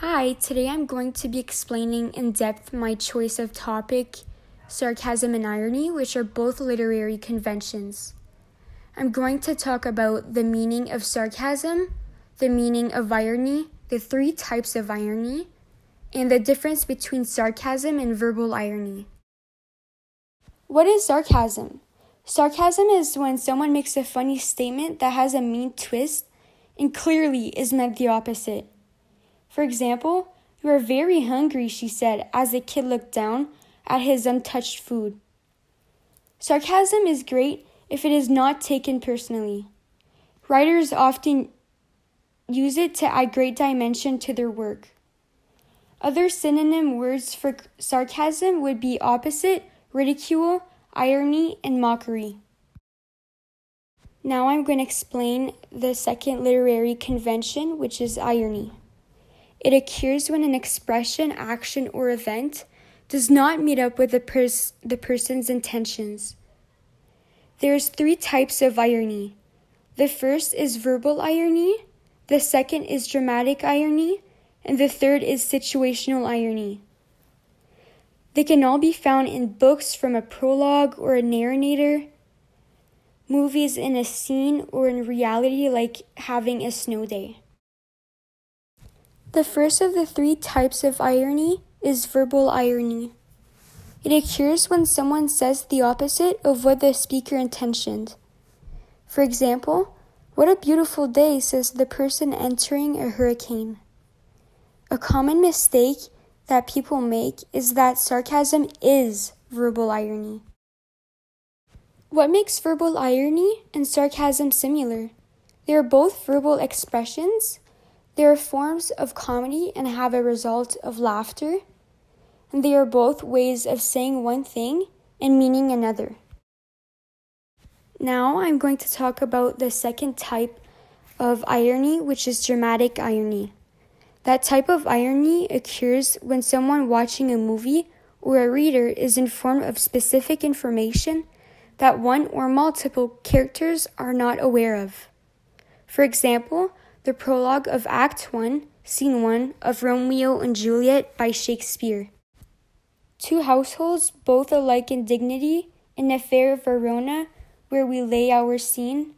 Hi, today I'm going to be explaining in depth my choice of topic, sarcasm and irony, which are both literary conventions. I'm going to talk about the meaning of sarcasm, the meaning of irony, the three types of irony, and the difference between sarcasm and verbal irony. What is sarcasm? Sarcasm is when someone makes a funny statement that has a mean twist and clearly is meant the opposite. For example, "You are very hungry," she said as the kid looked down at his untouched food. Sarcasm is great if it is not taken personally. Writers often use it to add great dimension to their work. Other synonym words for sarcasm would be opposite, ridicule, irony, and mockery. Now I'm going to explain the second literary convention, which is irony. It occurs when an expression, action, or event does not meet up with the person's intentions. There's three types of irony. The first is verbal irony, the second is dramatic irony, and the third is situational irony. They can all be found in books from a prologue or a narrator, movies in a scene, or in reality like having a snow day. The first of the three types of irony is verbal irony. It occurs when someone says the opposite of what the speaker intentioned. For example, "What a beautiful day," says the person entering a hurricane. A common mistake that people make is that sarcasm is verbal irony. What makes verbal irony and sarcasm similar? They are both verbal expressions. They are forms of comedy and have a result of laughter, and they are both ways of saying one thing and meaning another. Now I'm going to talk about the second type of irony, which is dramatic irony. That type of irony occurs when someone watching a movie or a reader is informed of specific information that one or multiple characters are not aware of. For example, the prologue of Act 1, Scene 1 of Romeo and Juliet by Shakespeare. Two households, both alike in dignity, in the fair Verona, where we lay our scene,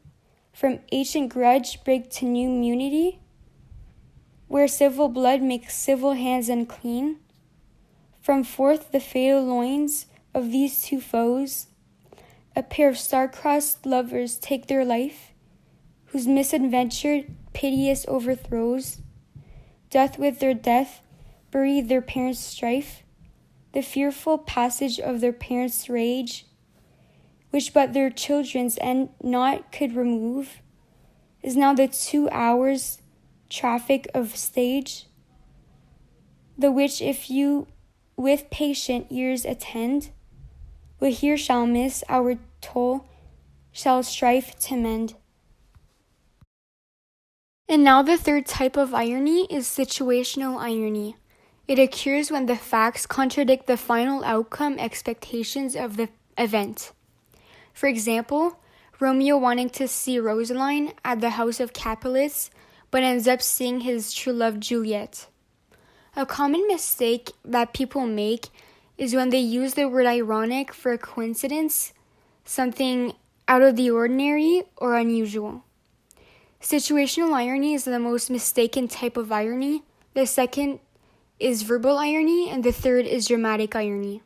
from ancient grudge break to new immunity, where civil blood makes civil hands unclean. From forth the fatal loins of these two foes, a pair of star-crossed lovers take their life, whose misadventure piteous overthrows, doth with their death bury their parents' strife, the fearful passage of their parents' rage, which but their children's end not could remove, is now the 2 hours' traffic of stage, the which if you with patient ears attend, we here shall miss our toll, shall strive to mend. And now the third type of irony is situational irony. It occurs when the facts contradict the final outcome expectations of the event. For example, Romeo wanting to see Rosaline at the house of Capulet, but ends up seeing his true love Juliet. A common mistake that people make is when they use the word ironic for a coincidence, something out of the ordinary or unusual. Situational irony is the most mistaken type of irony. The second is verbal irony, and the third is dramatic irony.